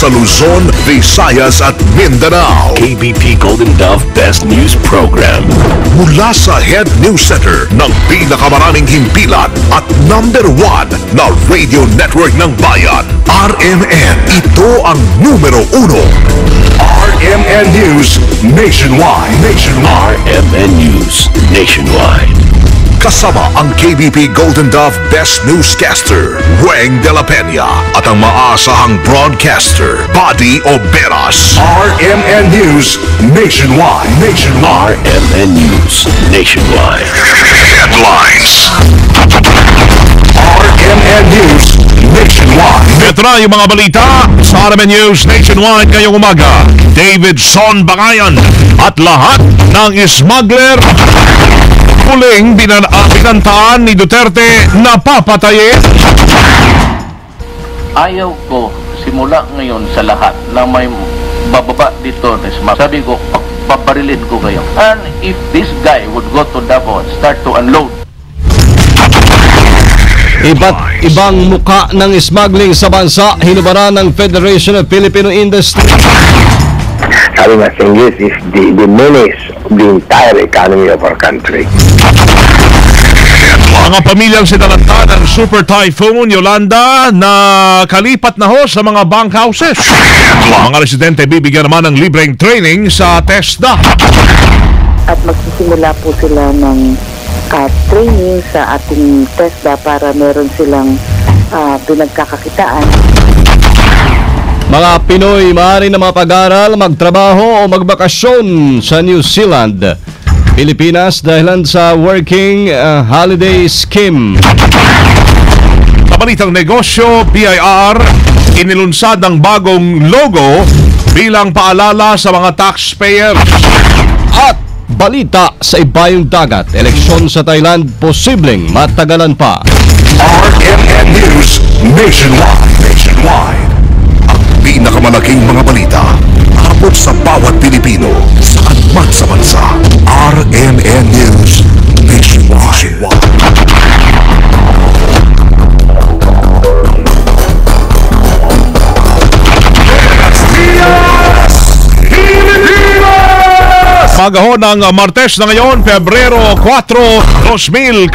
sa Luzon, Visayas at Mindanao. KBP Golden Dove Best News Program. Mula sa Head News Center ng pinakamaraming himpilan at #1 na radio network ng bayan, RMN. Ito ang numero 1. RMN News Nationwide. RMN News Nationwide. Kasama ang KBP Golden Dove Best Newscaster, Weng de la Peña, at ang maasahang broadcaster, Buddy Oberas. RMN News Nationwide. RMN News Nationwide. Headlines. RMN News Nationwide. Ito na yung mga balita sa RMN News Nationwide ngayong umaga. Davidson Bangayan at lahat ng smuggler muling binantaan ni Duterte na papatayin. Ayaw ko simula ngayon sa lahat na may bababa dito na smuggler. Sabi ko, paparilin ko kayo. And if this guy would go to Davao and start to unload, Iba't ibang muka ng smuggling sa bansa, hinubaran ng Federation of Filipino Industry. Sabi nga sa English is the menace of the entire economy of our country. Mga pamilyang sinalanta ng Super Typhoon Yolanda na kalipat na ho sa mga bunkhouses. Mga residente bibigyan naman ng libreng training sa TESDA. At magsisimula po sila ng training sa ating TESDA para meron silang pinagkakakitaan. Mga Pinoy maaari na mapag-aral, magtrabaho o magbakasyon sa New Zealand, Pilipinas dahilan sa Working Holiday Scheme. Sa balitang negosyo, BIR inilunsad ang bagong logo bilang paalala sa mga taxpayers. At balita sa ibayong dagat, eleksyon sa Thailand posibleng matagalan pa. RMN News Nationwide. Ang pinakamalaking mga balita abot sa bawat Pilipino saan man sa bansa. RMN News Nationwide. Magaho ng Martes na ngayon, Pebrero 4, 2014.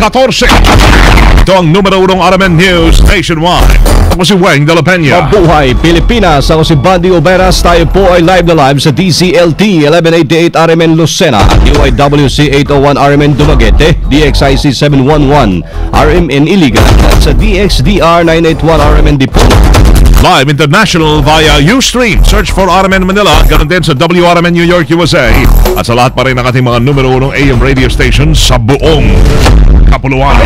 Ito ang numero 1 RMN News Nationwide. Ako si Weng de la Peña. Mabuhay Pilipinas! Ako si Buddy Oberas. Tayo po ay live na live sa DCLT 1188 RMN Lucena at UIWC 801 RMN Dumaguete, DXIC 711 RMN Iligan at sa DXDR 981 RMN Dipolo. Live international via Ustream. Search for RMN Manila. Ganon din sa WRMN New York, USA. At sa lahat pa rin ng ating mga numero 1 AM radio stations sa buong kapuluan.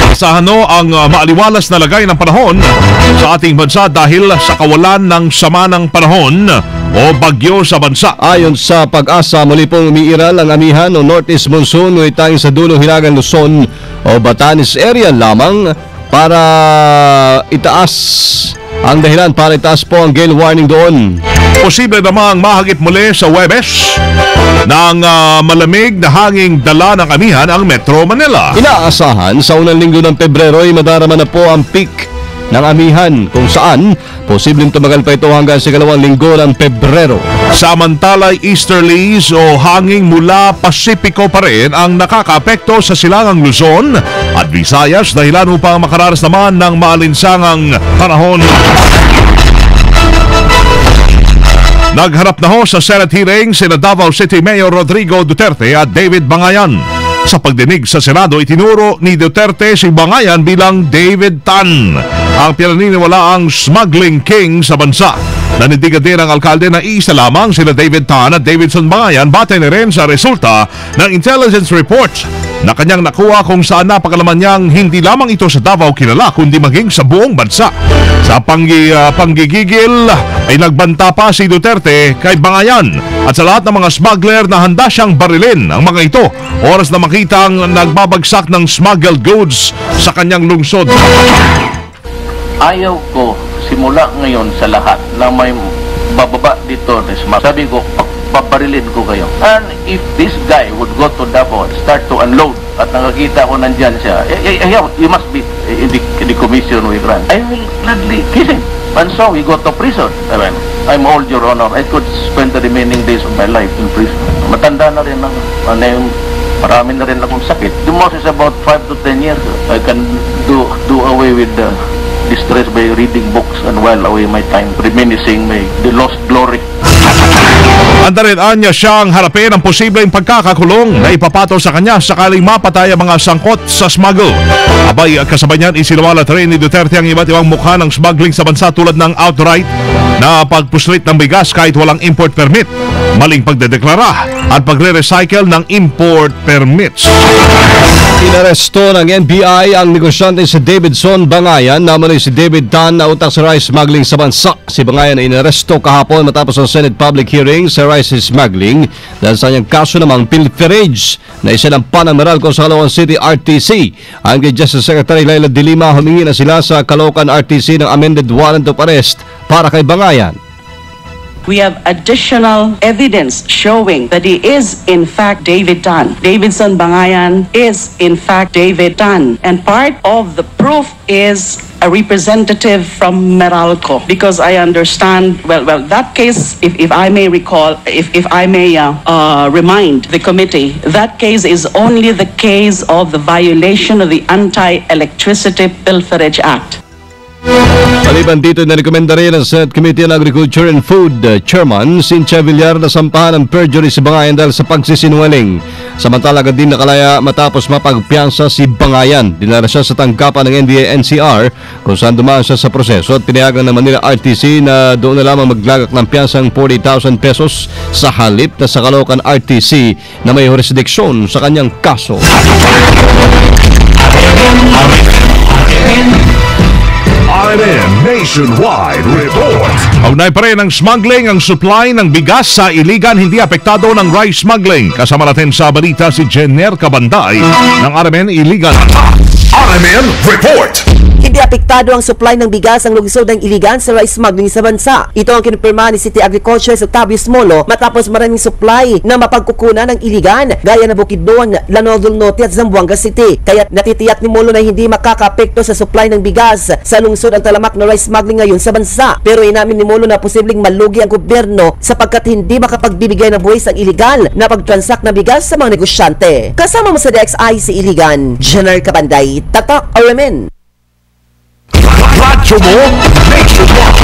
Asahan ang maaliwalas na lagay ng panahon sa ating bansa dahil sa kawalan ng sama ng panahon o bagyo sa bansa. Ayon sa Pag-asa, muli pong umiiral ang amihan o Northeast Monsoon o tanging sa dulong hilagang Luzon o Batanes area lamang para itaas ang dahilan para itaas po ang gale warning doon. Posible namang mahagip muli sa Huwebes ng malamig na hanging dala ng amihan ang Metro Manila. Inaasahan sa unang linggo ng Pebrero ay madarama na po ang peak ng amihan kung saan posibleng tumagal pa ito hanggang sa ikalawang linggo ng Pebrero. Samantala, easterlies o hanging mula Pasipiko pa rin ang nakakaapekto sa silangang Luzon at Visayas dahilan upang makaranas naman ng maalinsangang panahon. Nagharap na ho sa Senate hearing sina Davao City Mayor Rodrigo Duterte at David Bangayan. Sa pagdinig sa Senado, itinuro ni Duterte si Bangayan bilang David Tan, ang pinaniniwalaang smuggling king sa bansa. Nanindigan din ang alkalde na isa lamang sila David Tan at Davidson Bangayan batay na rin sa resulta ng intelligence report na kanyang nakuha kung saan napakalaman niyang hindi lamang ito sa Davao kilala kundi maging sa buong bansa. Sa panggigigil ay nagbanta pa si Duterte kay Bangayan at sa lahat ng mga smuggler na handa siyang barilin ang mga ito oras na makitang nagbabagsak ng smuggled goods sa kanyang lungsod. ayaw ko simula ngayon sa lahat na may bababa dito na smuggler. Sabi ko, paparilin ko kayo. And if this guy would go to Davao and start to unload at at nakakita ko nandyan siya, you must be in the commission we grant. I will gladly kiss him. And so we go to prison. I mean, I'm old, Your Honor. I could spend the remaining days of my life in prison. Matanda na rin marami na rin akong sakit. The most is about 5 to 10 years. I can do away with the distress by reading books and while away my time, reminiscing the lost glory. Andarin niya siyang harapin ang posibleng pagkakakulong na ipapato sa kanya sakaling mapatay ang mga sangkot sa smuggle. Abay, kasabay niyan isinuwalat rin ni Duterte ang iba't ibang mukha ng smuggling sa bansa tulad ng outright na pagpuslit ng bigas kahit walang import permit, maling pagdedeklara at pagre-recycle ng import permits. Inaresto ng NBI ang negosyante si Davidson Bangayan na muli si David Tan na utak sa rice smuggling sa bansa. Si Bangayan ay inaresto kahapon matapos ang Senate public hearing sa rice smuggling dahil sa kanyang kaso namang pilferage na isa ng Panamaral ko sa Caloocan City RTC. Ang kay Justice Secretary Laila De Lima, humingi na sila sa Caloocan RTC ng amended warrant of arrest para kay Bangayan. We have additional evidence showing that he is in fact David Tan. Davidson Bangayan is in fact David Tan. And part of the proof is a representative from Meralco. Because I understand, well, that case, if I may recall, if I may remind the committee, that case is only the case of the violation of the Anti-Electricity Pilferage Act. Maliban dito, narekomenda rin ng Senate Committee on Agriculture and Food Chairman Cynthia Villar na sampahan ng perjury si Bangayan dahil sa pagsisinungaling. Samantala, agad din nakalaya matapos mapagpiyansa si Bangayan. Dinala siya sa tanggapan ng NBI-NCR kung saan dumaan siya sa proseso at pinayagan ng Manila RTC na doon na lamang maglagak ng piyansang 40,000 pesos sa halip na sa Caloocan RTC na may jurisdiksyon sa kanyang kaso. RMN Nationwide Report. Ugnay pa rin ang smuggling, ang supply ng bigas sa Iligan hindi apektado ng rice smuggling. Kasama natin sa balita si Jenner Cabanday ng RMN Iligan. RMN Report. Hindi apektado ang supply ng bigas ang lungsod ng Iligan sa rice smuggling sa bansa. Ito ang kinupirma ni City Agriculture Octavius Molo matapos maraming supply na mapagkukunan ng Iligan gaya na Bukidnon, Lanao del Norte at Zamboanga City. Kaya natitiyak ni Molo na hindi makakaapekto sa supply ng bigas sa lungsod ang talamak na rice smuggling ngayon sa bansa. Pero inamin ni Molo na posibleng malugi ang gobyerno sapagkat hindi makapagbibigay ng buwis ang iligal na pagtransak na bigas sa mga negosyante. Kasama mo sa DXI si Iligan, Jenner Cabanday, Tatak RMN. Radyo mo Nationwide.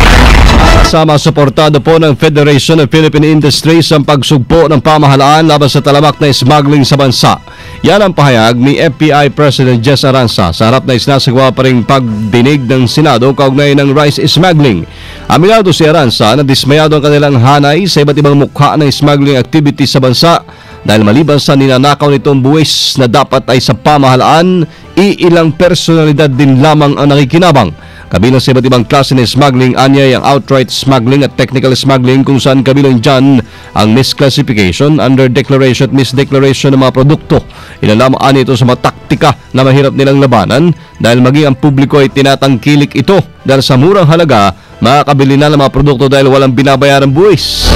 Kasama suportado po ng Federation of Philippine Industries ang pagsugpo ng pamahalaan laban sa talamak na smuggling sa bansa. Yan ang pahayag ni FPI President Jess Aranza sa harap na isinasagawa pa ring pagdinig ng Senado kaugnay ng rice smuggling. Aminado si Aranza na dismayado ang kanilang hanay sa iba't ibang mukha ng smuggling activity sa bansa dahil maliban sa ninanakaw nitong buwis na dapat ay sa pamahalaan, iilang personalidad din lamang ang nakikinabang. Kabilang sa iba't ibang klase ng smuggling, anyay ang outright smuggling at technical smuggling kung saan kabilang dyan ang misclassification, underdeclaration at misdeclaration ng mga produkto. Ilalamaan ito sa mga taktika na mahirap nilang labanan dahil maging ang publiko ay tinatangkilik ito dahil sa murang halaga makakabili na ng mga produkto dahil walang binabayarang buwis.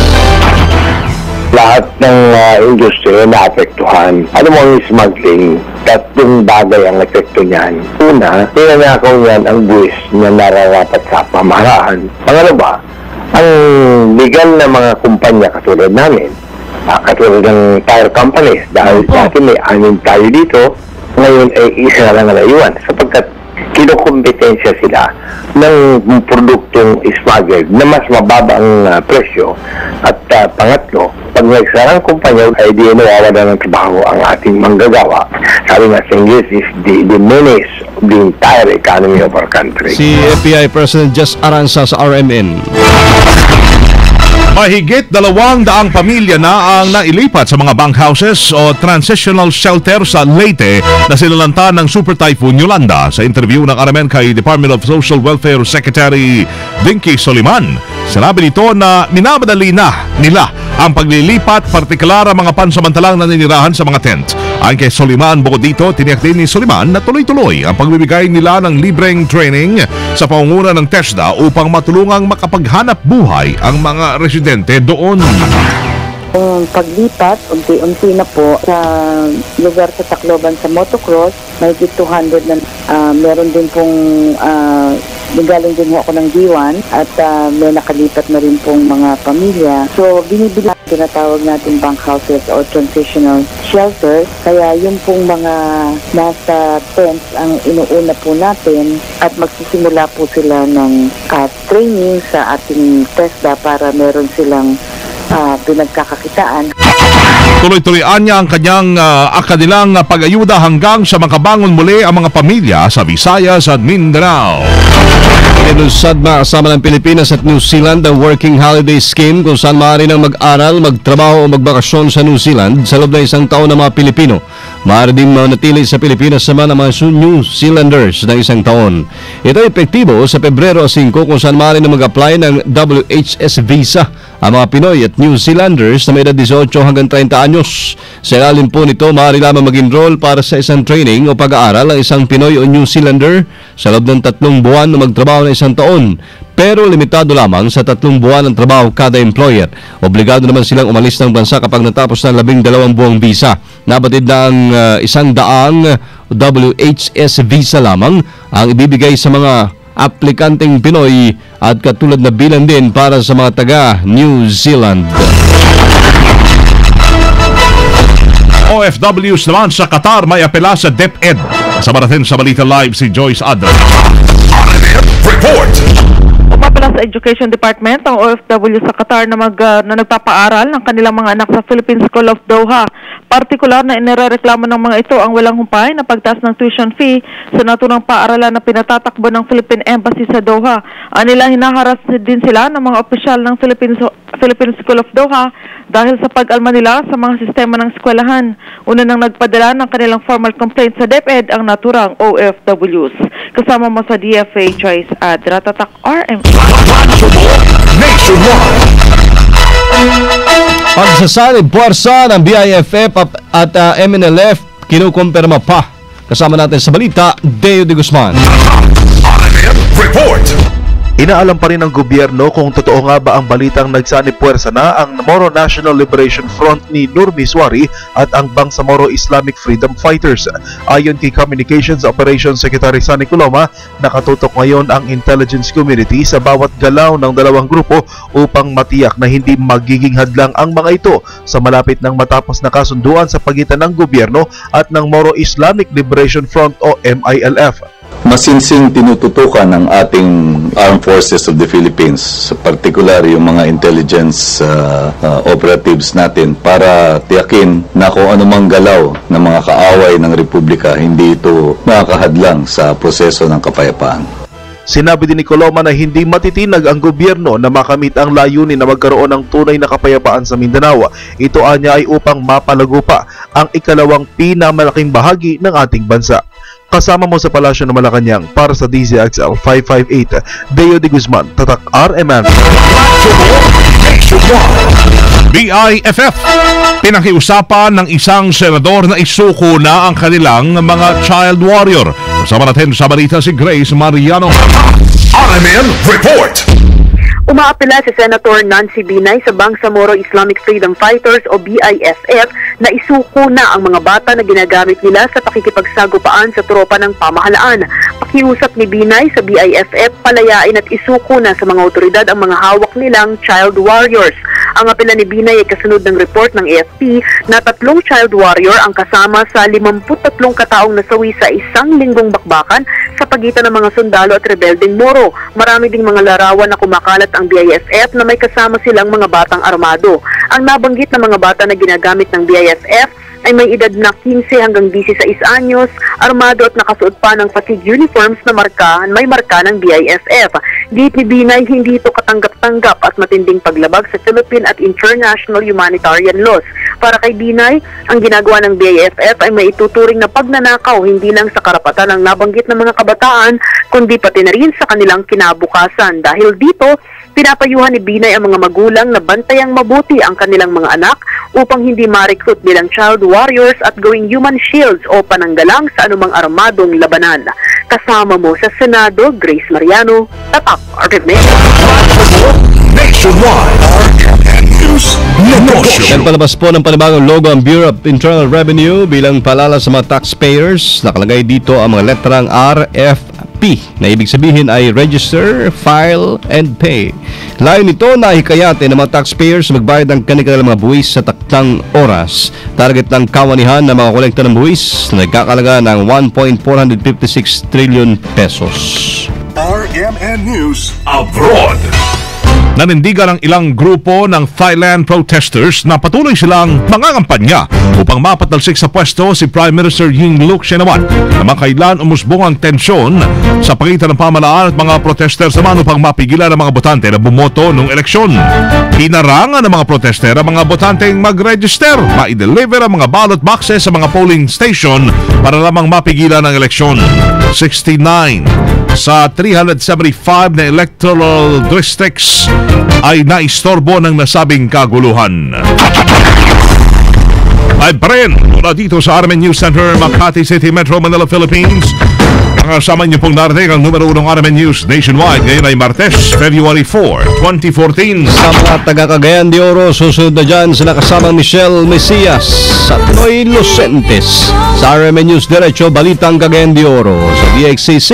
Lahat ng industry na apektuhan. Ano mo ang smuggling? Tatlong bagay ang epekto niyan. Una, tinanakaw niyan ang buwis na nararapat sa pamahalaan. Pangalawa, ang legal na mga kumpanya katulad namin, katulad ng tire companies, dahil dati may 6 tayo dito, ngayon ay isa na lang naiwan sapagkat kinukompetensya sila ng produktong smuggled na mas mababa ang presyo. At pangatlo, pag nagsarang kumpanya ay di nawawala ng trabaho ang ating manggagawa. Sabi nga sa English is the menace of the entire economy of our country. Si FPI President Jess Aranza sa RMN. Mahigit 200 pamilya na ang nailipat sa mga bunkhouses o transitional shelter sa Leyte na sinalanta ng Super Typhoon Yolanda. Sa interview ng RMN kay Department of Social Welfare Secretary Dinky Soliman, sinabi nito na minamadali na nila ang paglilipat, partikular ang mga pansamantalang naninirahan sa mga tent. Ayon kay Soliman, bukod dito, tiniyak din ni Soliman na tuloy-tuloy ang pagbibigay nila ng libreng training sa pangunguna ng TESDA upang matulungang makapaghanap buhay ang mga residente doon. Kung paglipat, unti-unti na po sa lugar sa Tacloban sa motocross, may 200 na meron din pong galing din ako ng D1 at may nakalipat na rin pong mga pamilya. So, binibili tinatawag natin bunk houses or transitional shelters. Kaya yung pong mga nasa tents ang inuuna po natin at magsisimula po sila ng training sa ating TESDA para meron silang pinagkakakitaan. Tuloy-tuloyan niya ang kanyang kanilang pag-ayuda hanggang sa makabangon muli ang mga pamilya sa Visayas at Mindanao. Ilusad kasama ng Pilipinas at New Zealand ang Working Holiday Scheme kung saan maaari nang mag-aral, magtrabaho o magbakasyon sa New Zealand sa loob na isang taon ng mga Pilipino. Maaari din manatili sa Pilipinas naman ang mga New Zealanders ng isang taon. Ito ay epektibo sa Pebrero 5 kung saan maaari na mag-apply ng WHS visa ang mga Pinoy at New Zealanders na may edad 18 hanggang 30 anyos. Sa ilalim po nito, maaari lamang mag-enroll para sa isang training o pag-aaral ang isang Pinoy o New Zealander sa loob ng 3 buwan na magtrabaho ng isang taon. Pero limitado lamang sa 3 buwan ng trabaho kada employer. Obligado naman silang umalis ng bansa kapag natapos ng 12 buwang visa. Nabatid na ang 100 WHS visa lamang ang ibibigay sa mga aplikanteng Pinoy at katulad na bilang din para sa mga taga New Zealand. OFWs naman sa Qatar may apela sa DepEd. Kasama natin sa Balita Live si Joyce Adler. Report! Umapela sa Education Department ang OFW sa Qatar na nagpapaaral ng kanilang mga anak sa Philippine School of Doha. Partikular na inirereklamo ng mga ito ang walang humpay na pagtaas ng tuition fee sa naturang paaralan na pinatatakbo ng Philippine Embassy sa Doha. Anila hinaharas din sila ng mga opisyal ng Philippine School of Doha dahil sa pag-alma nila sa mga sistema ng eskwelahan. Una nang nagpadala ng kanilang formal complaint sa DepEd ang naturang OFWs. Kasama mo sa DFA Choice at Ratatak RM. Pagsasalib puwersa ng BIFF at MNLF kinukumpirma pa. Kasama natin sa balita, Deo de Guzman. Report! Inaalam pa rin ng gobyerno kung totoo nga ba ang balitang nagsanib puwersa na ang Moro National Liberation Front ni Nur Miswari at ang Bangsamoro Islamic Freedom Fighters. Ayon kay Communications Operations Secretary Sunny Coloma, nakatutok ngayon ang intelligence community sa bawat galaw ng dalawang grupo upang matiyak na hindi magiging hadlang ang mga ito sa malapit ng matapos na kasunduan sa pagitan ng gobyerno at ng Moro Islamic Liberation Front o MILF. Masinsing tinututukan ng ating Armed Forces of the Philippines, particular yung mga intelligence operatives natin para tiyakin na kung anumang galaw ng mga kaaway ng Republika, hindi ito makakahadlang sa proseso ng kapayapaan. Sinabi din ni Coloma na hindi matitinag ang gobyerno na makamit ang layunin na magkaroon ng tunay na kapayapaan sa Mindanao. Ito anya ay upang mapalago pa ang ikalawang pinamalaking bahagi ng ating bansa. Kasama mo sa Palasyo ng Malacanang para sa DZXL 558, Deo de Guzman, Tatak RMN. BIFF, pinakiusapan ng isang senador na isuko na ang kanilang mga child warrior. Kasama natin sa balita si Grace Mariano. RMN Report! Umaapela si Senator Nancy Binay sa Bangsamoro Islamic Freedom Fighters o BIFF na isuko na ang mga bata na ginagamit nila sa pakikipagsagupaan sa tropa ng pamahalaan. Pakiusap ni Binay sa BIFF, palayain at isuko na sa mga otoridad ang mga hawak nilang child warriors. Ang apela ni Binay ay kasunod ng report ng AFP na 3 child warrior ang kasama sa 53 kataong nasawi sa 1 linggong bakbakan sa pagitan ng mga sundalo at rebeldeng Moro. Marami ding mga larawan na kumakalat ang BIFF na may kasama silang mga batang armado. Ang nabanggit na mga bata na ginagamit ng BIFF ay may edad na 15 hanggang 16 anyos, armado at nakasuot pa ng fatigue uniforms na may marka ng BIFF. Giit ni Binay, hindi ito katanggap-tanggap at matinding paglabag sa Philippine at international humanitarian laws. Para kay Binay, ang ginagawa ng BIFF ay may ituturing na pagnanakaw hindi lang sa karapatan ng nabanggit ng mga kabataan, kundi pati na rin sa kanilang kinabukasan. Dahil dito, pinapayuhan ni Binay ang mga magulang na bantayang mabuti ang kanilang mga anak upang hindi ma-recruit bilang child warriors at gawing human shields o pananggalang sa anumang armadong labanan. Kasama mo sa Senado, Grace Mariano, Tatak RMN. Nationwide. RMN News Negosyo. Nagpalabas po ng panibagong logo ang Bureau of Internal Revenue bilang paalala sa mga taxpayers. Nakalagay dito ang mga letrang RFP na ibig sabihin ay Register, File, and Pay. Layo nito na hikayatin ng mga taxpayers magbayad ng kanilang mga buwis sa taktang oras. Target ng kawanihan ng mga kolekta ng buwis na nagkakalaga ng 1.456 trillion pesos. RMN News Abroad. Nanindigan ang ilang grupo ng Thailand protesters na patuloy silang mangangampanya upang mapatalsik sa pwesto si Prime Minister Yingluck Shinawatra na makailan umusbong ang tensyon sa pagitan ng pamahalaan at mga protesters naman upang mapigilan ang mga botante na bumoto noong eleksyon. Hinarangan ng mga protester ang mga botanteng mag-register, ma-deliver ang mga ballot boxes sa mga polling station para lamang mapigilan ang eleksyon. 69 sa 375 na electoral districts ay naistorbo ng nasabing kaguluhan. Ay Bren, mula dito sa RMN News Center, Makati City, Metro Manila, Philippines. Kasama niyo pong narinig ang numero 1 RMN News Nationwide. Ngayon ay Martes, February 4, 2014. Sa mga taga-Cagayan de Oro, susunod na dyan sila kasamang Michelle Mesias at Noy Lucentes. Sa RMN News Diretso, Balitang Cagayan de Oro sa DXCC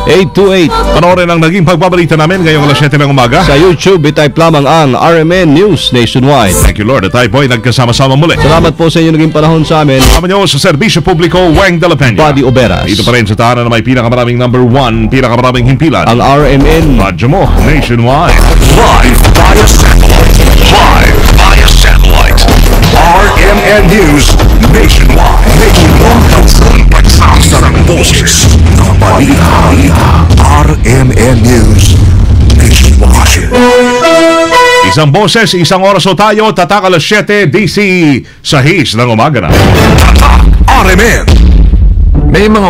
828. Panoorin ang naging pagbabalita namin ngayong alas 7 ng umaga. Sa YouTube, itype lamang ang RMN News Nationwide. Thank you Lord at tayo po ay nagkasama-sama muli. Salamat po sa inyo naging panahon sa amin. Kasama niyo sa Serbisyo Publiko, Weng de la Peña. Buddy Oberas. Ito pa rin sa tahanan na may pinakamaraming number 1, pinakamaraming himpilan. Ang RMN. Radyo mo, Nationwide. Live via satellite. Live via satellite. RMN News Nationwide. Nationwide. Pagsasarang boses ng balita. RMN News Nationwide. Isang boses, isang oras o tayo, tatak alas 7, DC sa His ng umaga na. RMN. May mga